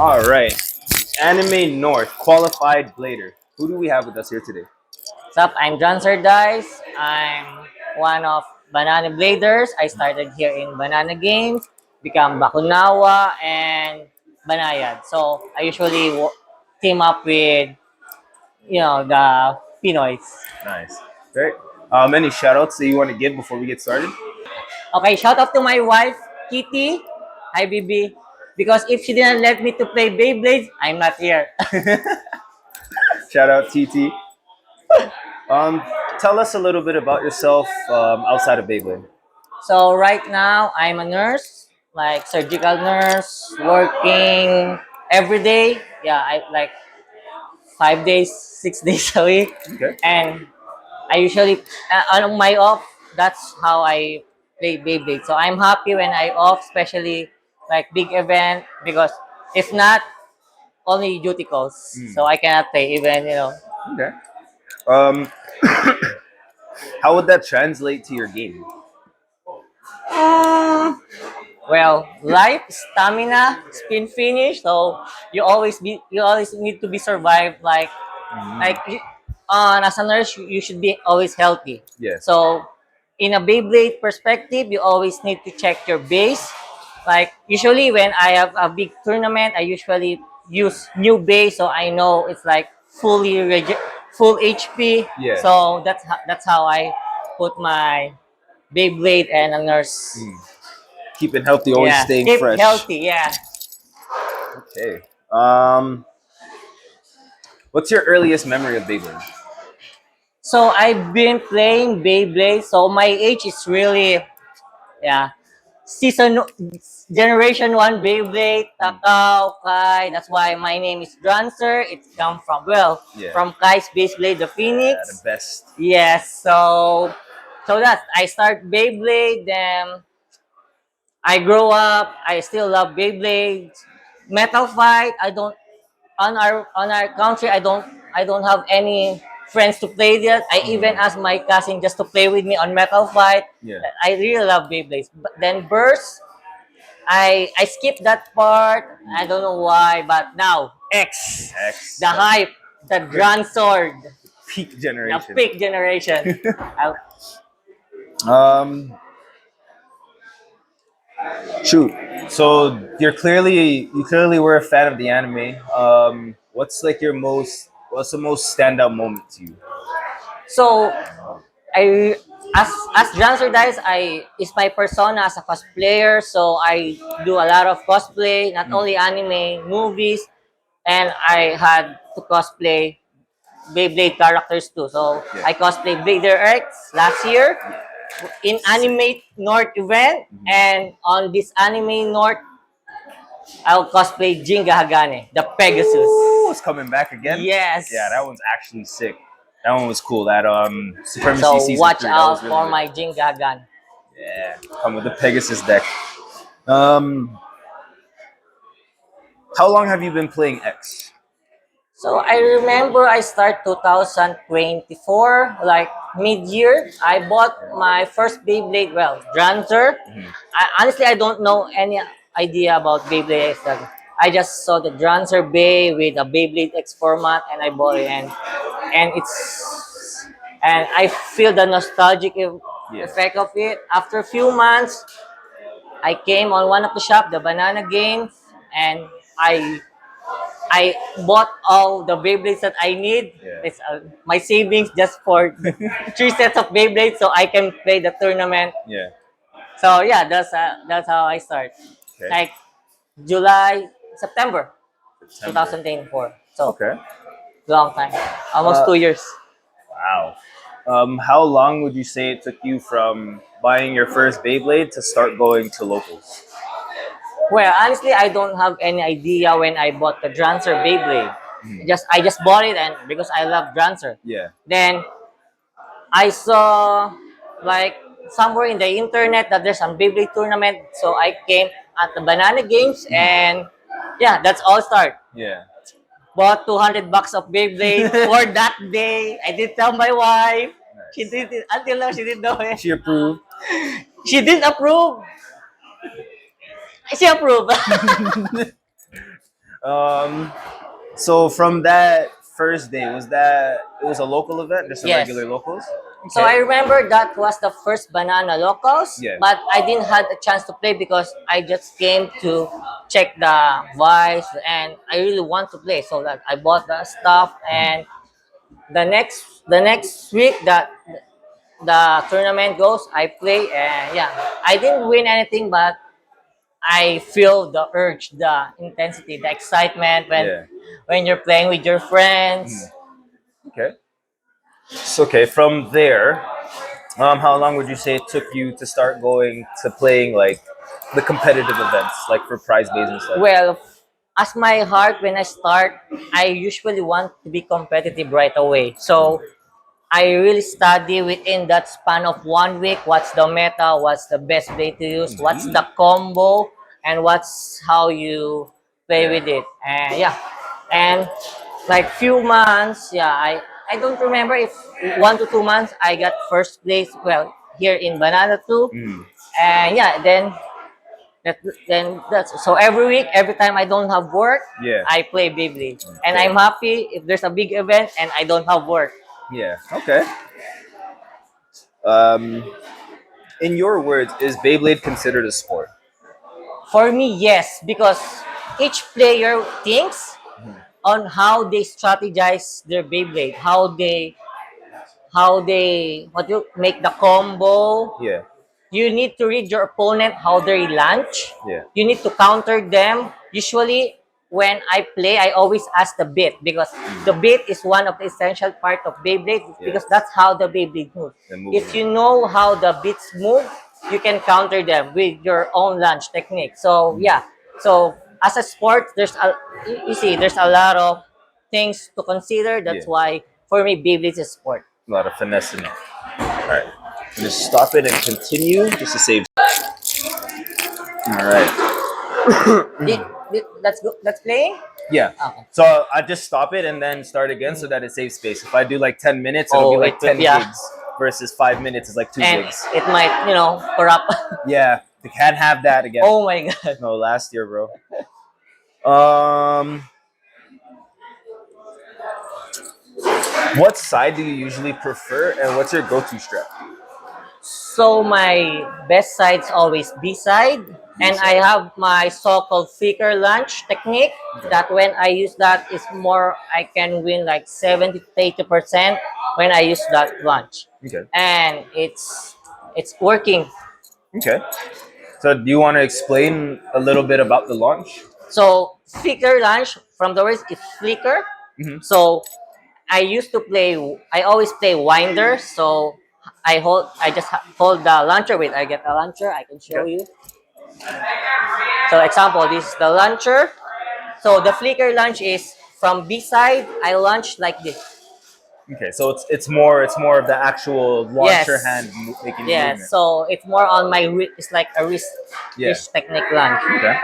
All right. Anime North qualified blader. Who do we have with us here today? What's up? I'm Dranzerdice. I'm one of Banana Bladers. I started here in Banana Games, become Bakunawa and Banayad. So I usually team up with the Pinoys. Nice. Great. Any shout outs that you want to give before we get started? Okay, shout out to my wife Kitty. Hi, Bibi. Because if she didn't let me to play Beyblades, I'm not here. Shout out TT. Um, Tell us a little bit about yourself outside of Beyblade. So right now I'm a nurse, like surgical nurse, working every day. Yeah, I like 5 days, 6 days a week, Okay. and I usually on my off. That's how I play Beyblade. So I'm happy when I off, especially like big event, because if not, only duty calls. So I cannot play even. Okay. Um, how would that translate to your game? Well, life, stamina, spin finish. So you always need to be survived. As a nurse, you should be always healthy. Yeah. So in a Beyblade perspective, you always need to check your base. Like usually when I have a big tournament, I usually use new base, so I know it's like full HP. Yeah. So that's how I put my Beyblade and a nurse. Keeping healthy, always Yeah, staying keep fresh. healthy. Yeah. Okay. What's your earliest memory of Beyblade? So I've been playing Beyblade. So my age is really, yeah, season generation one Beyblade, Takao, Kai. That's why my name is Drancer. It come from Yeah. from Kai's Beyblade, the Yeah, the Phoenix. best. Yes. So that I start Beyblade. Then I grow up. I still love Beyblade. Metal Fight. I don't on our country. I don't have any friends to play that. I even asked my cousin just to play with me on Metal Fight. Yeah. I really love Beyblades. But then Burst, I skipped that part. I don't know why, but now X, X. the hype, the Grand Sword, Peak the generation. peak generation. I- Um, Shoot. So you clearly were a fan of the anime. What's the most standout moment to you? so I as Dranzerdice, I is my persona as a cosplayer. So I do a lot of cosplay, not only anime, movies, and I had to cosplay Beyblade characters too. So Yeah. I cosplay Blader X last year in Anime North event, and on this Anime North, I'll cosplay Jinga Hagane, the Pegasus. Ooh, it's coming back again. Yes. Yeah, that one's actually sick. That one was cool. That Supremacy So season watch 3. That out was really for good. my Jinga Hagane. Yeah, come with the Pegasus deck. Um, how long have you been playing X? So I remember I start 2024, like mid-year. I bought my first Beyblade, Dranzer. Honestly, I don't know any idea about Beyblade X. I just saw the Dranzer Bay with a Beyblade X format, and I bought it, and I feel the nostalgic Yeah. effect of it. After a few months, I came on one of the shop, the Banana Games, and I bought all the Beyblades that I need. Yeah. It's my savings just for the 3 sets of Beyblades, so I can play the tournament. Yeah. So yeah, that's how I start. Okay. Like September September. 2024. So Okay. long time, almost Uh, 2 years. Wow. How long would you say it took you from buying your first Beyblade to start going to locals? Well, honestly, I don't have any idea when I bought the Drancer Beyblade. I just bought it, and because I love Drancer. Yeah. Then I saw like somewhere in the internet that there's some Beyblade tournament, so I came at the Banana Games, and yeah, that's all start. Yeah. Bought $200 of Beyblade for that day. I did tell my wife. She did it until now. She didn't know it. She approved. She didn't approve. She approved. Um, so from that first day, was that it was a local event, just a Yes. regular locals? So I Okay. remember that was the first Banana Locals, Yeah. but I didn't had a chance to play because I just came to check the vice and I really want to play. So that I bought the stuff and the next week that the tournament goes, I play and yeah, I didn't win anything, but I feel the urge, the intensity, the excitement Yeah. when you're playing with your friends. Okay. So, okay. From there, how long would you say it took you to start going to playing like the competitive events, like for prize bays and stuff? Well, as my heart when I start, I usually want to be competitive right away. So I really study within that span of 1 week. What's the meta? What's the best play to use? What's the combo? And what's how you play Yeah. with it? And yeah, and like few months, yeah, I don't remember if 1 to 2 months I got first place. Well, here in Banana too, Mm. and yeah, that, then that's so every week, every time I don't have work, Yeah. I play Beyblade, and Okay. I'm happy if there's a big event and I don't have work. Yeah. Okay. Um, in your words, is Beyblade considered a sport? For me, yes, because each player thinks on how they strategize their Beyblade, how they what you make the combo. Yeah. You need to read your opponent how they launch. Yeah. You need to counter them. Usually, when I play, I always ask the bit because the bit is one of the essential part of Beyblade Yeah. because that's how the Beyblade moves. The If movement. you know how the bits move, you can counter them with your own launch technique. So yeah, so as a sport, you see there's a lot of things to consider. Yeah. That's why for me, Beyblade is a sport. A lot of finesse in it. All right. Just stop it and continue just to save. All right. Let's go. Let's play. Yeah. Okay. So I just stop it and then start again so that it saves space. If I do like 10 minutes, it'll be Oh, it like will, 10 yeah. gigs versus 5 minutes is like 2 And gigs. it might, corrupt. Yeah. They can't have that again. Oh my god. No, last year, bro. Um, what side do you usually prefer and what's your go-to strap? So my best side's always B side, B and I side. have my so-called flicker launch technique. Okay. That when I use that is more, I can win like 70 to 80% when I use that launch, Okay. and it's working. Okay. So do you want to explain a little bit about the launch? So flicker launch from the words is flicker. Mm-hmm. So I used to play. I always play winder. So I just hold the launcher. Wait, I get a launcher. I can show Okay. you. So example, this is the launcher. So the flicker launch is from B side. I launch like this. Okay. So it's more of the actual launcher Yes, hand making the yes. movement. So it's more on my wrist. It's like a Yeah. wrist technique launch. Okay.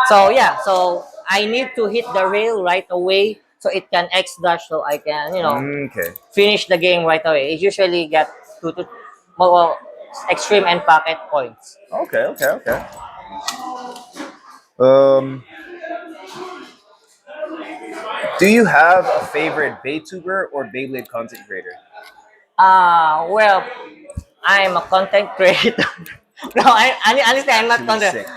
So yeah, so I need to hit the rail right away so it can X dash so I can Okay. finish the game right away. It usually get two to well, extreme and pocket points. Okay. Okay. Okay. Um, do you have a favorite Baytuber or Beyblade content creator? Well, I'm a content creator. No, honestly, I'm not Actually, content. sick.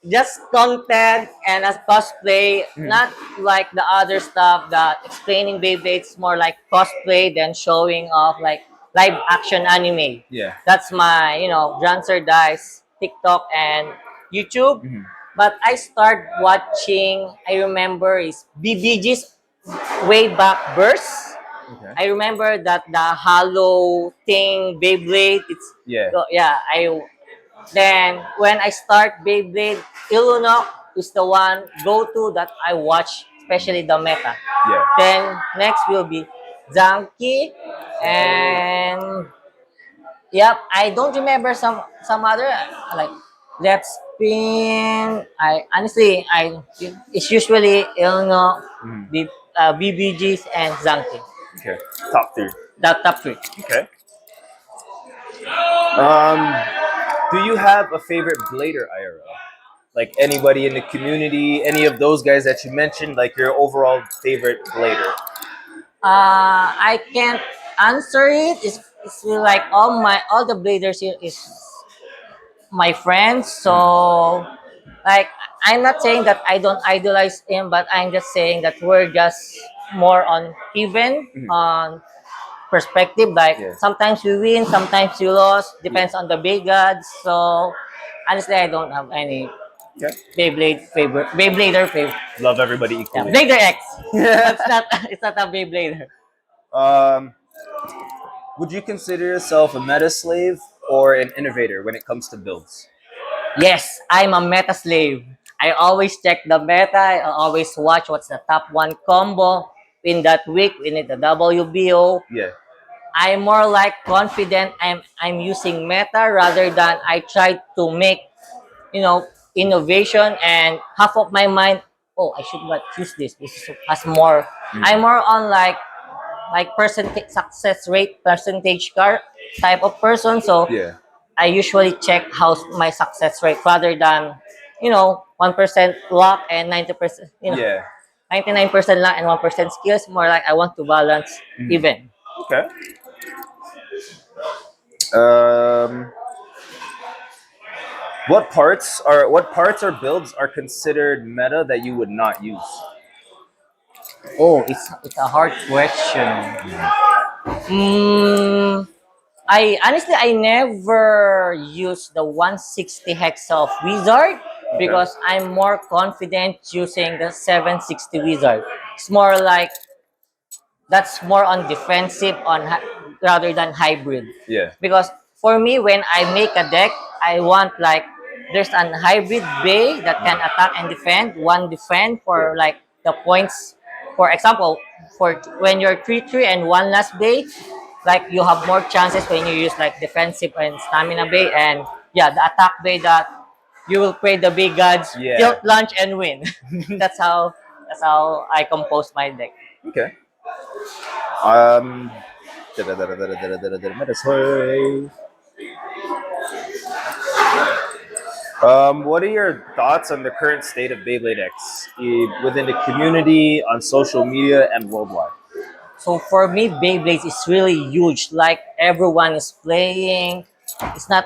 Just content and as cosplay, Mhm. not like the other stuff that explaining Beyblades, more like cosplay than showing off like live action anime. Yeah. That's my, Dranzerdice, TikTok and YouTube. Mhm. But I start watching, I remember is BBG's way back burst. Okay. I remember that the hollow thing, Beyblade, Yeah. yeah, then when I start Beyblade, Ilunok is the one go-to that I watch, especially the meta. Yeah. Then next will be Zanki, and yep, I don't remember some other like Let's Spin. I honestly I it's usually Ilunok, Mhm. the BBGs and Zanki. Okay. Top three. The top three. Okay. Um, do you have a favorite Blader IRL? Like anybody in the community, any of those guys that you mentioned, like your overall favorite blader. I can't answer it. It's like all the bladers here is my friends. So like I'm not saying that I don't idolize him, but I'm just saying that we're just more on even Mhm. on perspective. Like Yeah. sometimes we win, sometimes we lose. Yeah. Depends on the big gods. So honestly, I don't have any Okay. Beyblader favorite. Love everybody Yeah, equally. Blader X. But it's not it's not a Beyblader. um, would you consider yourself a meta slave or an innovator when it comes to builds? Yes, I'm a meta slave. I always check the meta. I always watch what's the top one combo in that week. We need the WBO. Yeah. I'm more like confident I'm using meta rather than I try to make, innovation and half of my mind, oh, I should not use this. Has more. I'm more on like percentage success rate percentage car type of person. So Yeah. I usually check how's my success rate rather than 1% luck and 90%, Yeah. 99% luck and 1% skills. More like I want to balance even. Okay. Um, what parts or builds are considered meta that you would not use? Oh, it's a hard question. Mm, I never use the 160 hex of wizard Okay. because I'm more confident using the 760 wizard. It's more like that's more on defensive rather than hybrid. Yeah. Because for me, when I make a deck, I want like there's an hybrid bay that can attack and defend. One defend for Yeah. like the points. For example, for when you're 3-3 and one last bay, like you have more chances when you use like defensive and stamina bay, and yeah, the attack bay that you will pray the big gods, tilt, Yeah. launch, and win. That's how I compose my deck. Okay. Um. Meta slave. What are your thoughts on the current state of Beyblade X within the community, on social media, and worldwide? So for me, Beyblades is really huge. Like everyone is playing. It's not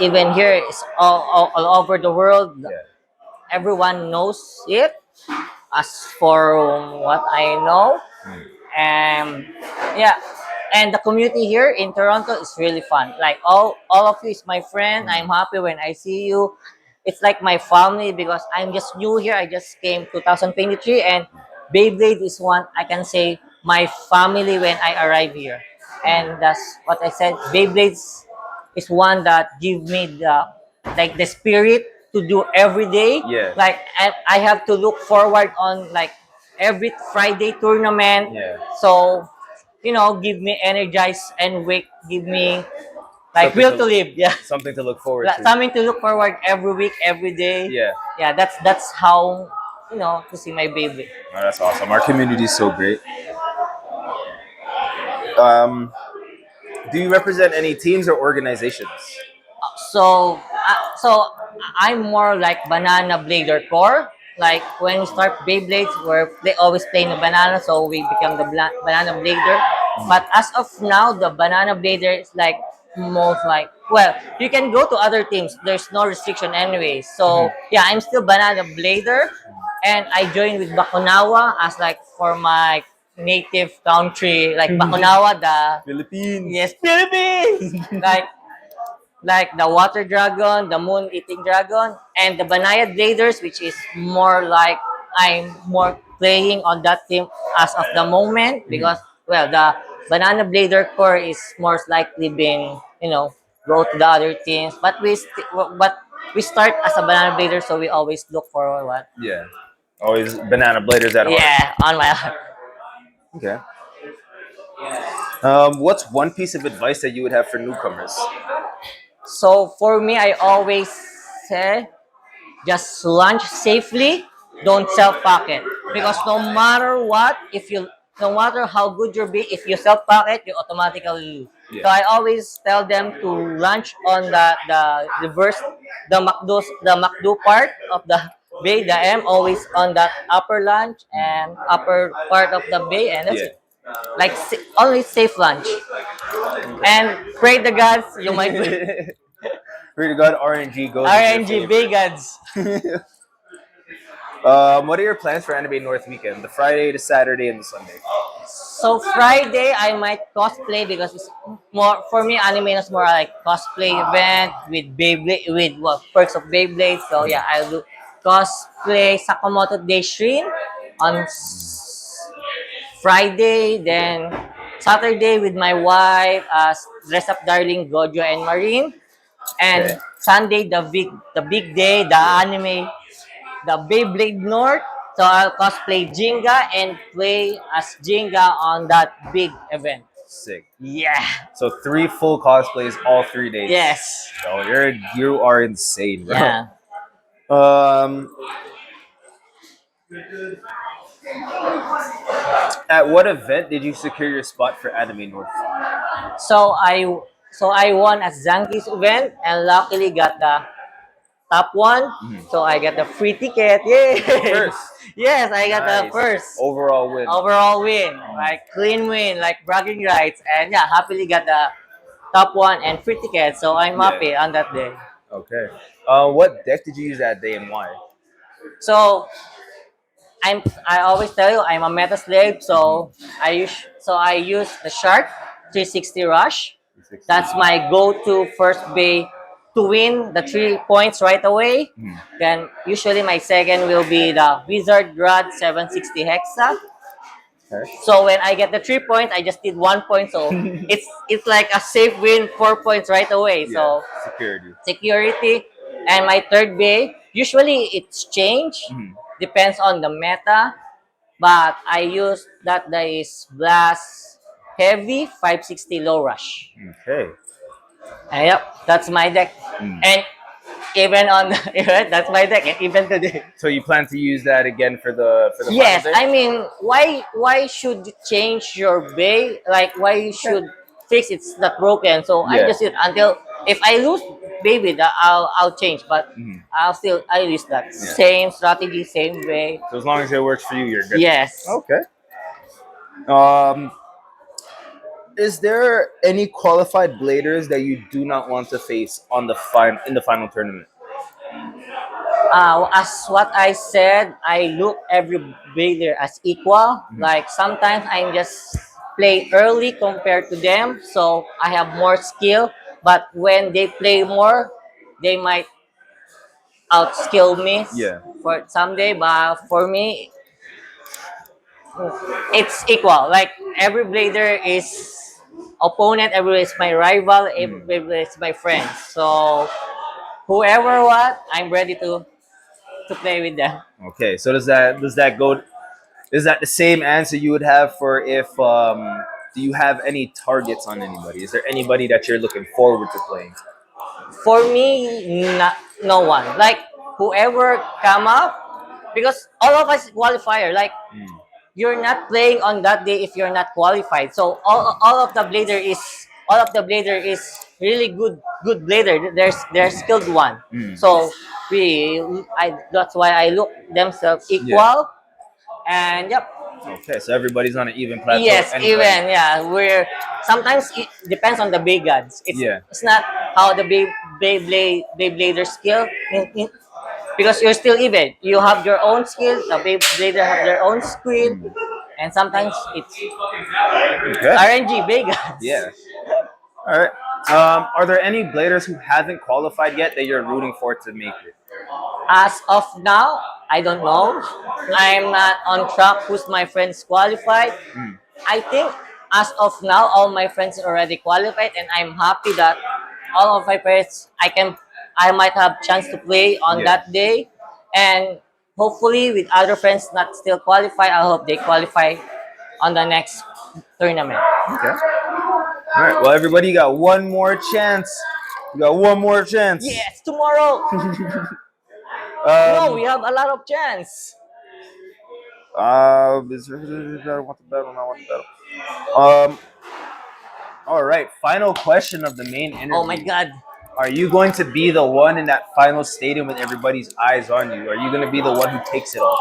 even here. It's all over the world. Yeah. Everyone knows it. As for what I know, and yeah, and the community here in Toronto is really fun. Like all of you is my friend. I'm happy when I see you. It's like my family because I'm just new here. I just came 2023, and Beyblade is one I can say my family when I arrive here. And that's what I said. Beyblades is one that give me the spirit to do every day. Yeah. Like I have to look forward on like every Friday tournament. Yeah. So, give me energize and wake, give me like Something will to to live. Yeah. something to look forward Like, to. something to look forward every week, every day. Yeah. Yeah, that's how to see my baby. Oh, that's awesome. Our community is so great. Um, do you represent any teams or organizations? So I'm more like banana blader core. Like when we start Beyblades, where they always play in the banana, so we become the banana blader. But as of now, the banana blader is like most like well, you can go to other teams. There's no restriction anyway. So yeah, I'm still banana blader, and I joined with Bakunawa as like for my native country, like Bakunawa, the Philippines. yes Philippines, like the water dragon, the moon eating dragon, and the Banaya Bladers, which is more like I'm more playing on that team as of the moment because well the Banana Blader core is most likely being go to the other teams, but we start as a Banana Blader, so we always look for what Yeah. Always banana bladers at heart. yeah on my Okay. What's one piece of advice that you would have for newcomers? so for me I always say just launch safely, don't self pocket. Because no matter what, if you no matter how good you be, if you self pocket, you automatically lose. So Yeah. I always tell them to lunch on the reverse, the McDo part of the bay. The M always on that upper lunch and upper part of the bay, and that's Yeah. it. Like only safe lunch. And pray the gods you might win. Pray to God, RNG goes in your RNG bay favor. gods. What are your plans for Anime North weekend? The Friday, the Saturday, and the Sunday. So Friday I might cosplay because it's more for me. Anime is more like cosplay event with Beyblade with what perks of Beyblade. So yeah, I'll do cosplay Sakamoto Day Shin on Friday. Then Saturday with my wife as dress up darling Gojo and Marine. Okay. And Sunday the big day the anime the Beyblade North. So I'll cosplay Jinga and play as Jinga on that big event. Sick. Yeah. So 3 full cosplays all 3 days. Yes. Oh, you are insane, bro. Yeah. Um, at what event did you secure your spot for Anime North? So I won at Zanki's event and luckily got the top one. Mhm. So I got the free ticket. Yay! First. Yes, I got the Nice. first Overall win. overall win, like clean win, like bragging rights, and yeah, happily got the top one and free ticket. So I'm Yeah. happy on that day. Okay. What deck did you use that day and why? So I always tell you I'm a meta slave, so I use the shark 360 rush. 360. That's my go-to first bay to win the 3 points right away. Then usually my second will be the Wizard Rod 760 Hexa. Okay. So when I get the 3 points, I just did 1 point. So it's like a safe win, 4 points right away. Yeah. So Security. security. And my third bay, usually it's changed. Mhm. Depends on the meta. But I use that is Blast Heavy 560 Low Rush. Okay. And yep, that's my deck. And even on the event, that's my deck. And even today. So you plan to use that again for the Yes, final day? I mean, why should you change your bay? Like why you should fix it's not broken? So I Yeah. just it until if I lose, maybe that I'll change, but Mhm. I use that Yeah. same strategy, same way. So as long as it works for you, you're good. Yes. Okay. Um, is there any qualified bladers that you do not want to face on the final tournament? As what I said, I look every builder as equal. Like sometimes I just play early compared to them, so I have more skill. But when they play more, they might outskill me Yeah. for someday. But for me, it's equal. Like every blader is opponent, every is my rival, every is my friend. So whoever what, I'm ready to play with them. Okay. So does that go? Is that the same answer you would have for if do you have any targets on anybody? Is there anybody that you're looking forward to playing? For me, no one. Like whoever come up, because all of us qualifier. Like you're not playing on that day if you're not qualified. So all of the blader is really good blader. There's skilled one. So that's why I look themselves Yeah. equal. And yep. Okay. So everybody's on an even plateau. Yes, Anybody? even yeah. We're sometimes it depends on the big gods. Yeah. It's not how the Beyblader skill because you're still even. You have your own skill. The Beyblader have their own skill, and sometimes it's Okay. RNG big gods. Yeah. All right. Are there any bladers who haven't qualified yet that you're rooting for to make it? As of now, I don't know. I'm not on track who's my friends qualified. I think as of now, all my friends are already qualified, and I'm happy that all of my friends I might have chance to play on Yeah. that day, and hopefully with other friends not still qualified, I hope they qualify on the next tournament. Okay. All right. Well, everybody, you got one more chance. You got one more chance. Yes, tomorrow. No, we have a lot of chance. I want the battle. I want the battle. All right. Final question of the main Oh my interview. God. Are you going to be the one in that final stadium with everybody's eyes on you? Are you going to be the one who takes it all?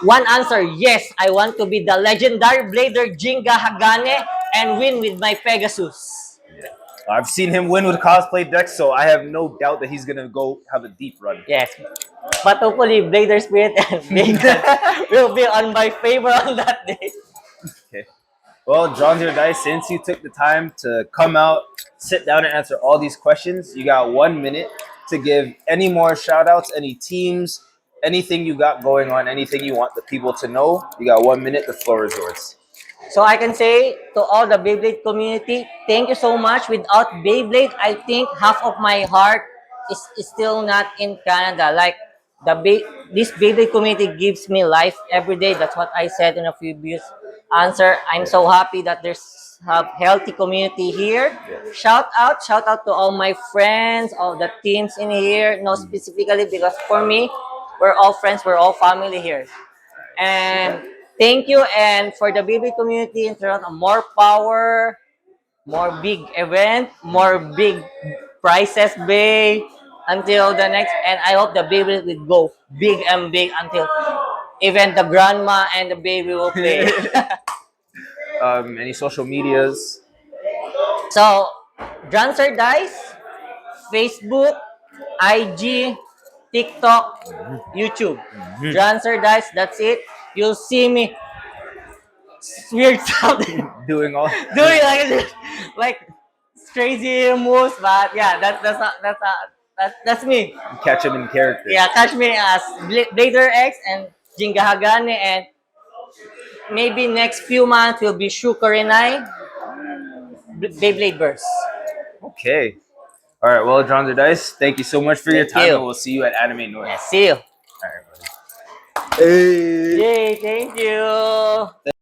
One answer, yes. I want to be the legendary blader Jinga Hagane and win with my Pegasus. I've seen him win with cosplay decks, so I have no doubt that he's going to go have a deep run. Yes. But hopefully Blader Spirit and Bacon will be on my favor on that day. Okay. Well, Dranzerdice, since you took the time to come out, sit down, and answer all these questions, you got 1 minute to give any more shout outs, any teams, anything you got going on, anything you want the people to know. You got 1 minute. The floor is yours. So I can say to all the Beyblade community, thank you so much. Without Beyblade, I think half of my heart is still not in Canada. Like this Beyblade community gives me life every day. That's what I said in a previous answer. I'm so happy that there's a healthy community here. Shout out to all my friends, all the teams in here. No, specifically because for me, we're all friends, we're all family here. And thank you. And for the BB community, in terms of more power, more big event, more big prizes, bay until the next. And I hope the baby will go big and big until even the grandma and the baby will play. Any social medias? So, Dranzerdice, Facebook, IG, TikTok, YouTube. Dranzerdice, that's it. You'll see me weird something. Doing all. Doing like crazy moves, but yeah, that's me. Catch him in character. Yeah, catch me as Blader X and Jinga Hagane, and maybe next few months will be Shukarenai, Beyblade Burst. Okay. All right. Well, Dranzerdice, thank you so much for your Thank time, you. and we'll see you at Anime North. Yeah, see you. All right, buddy. Hey. Yay, thank you.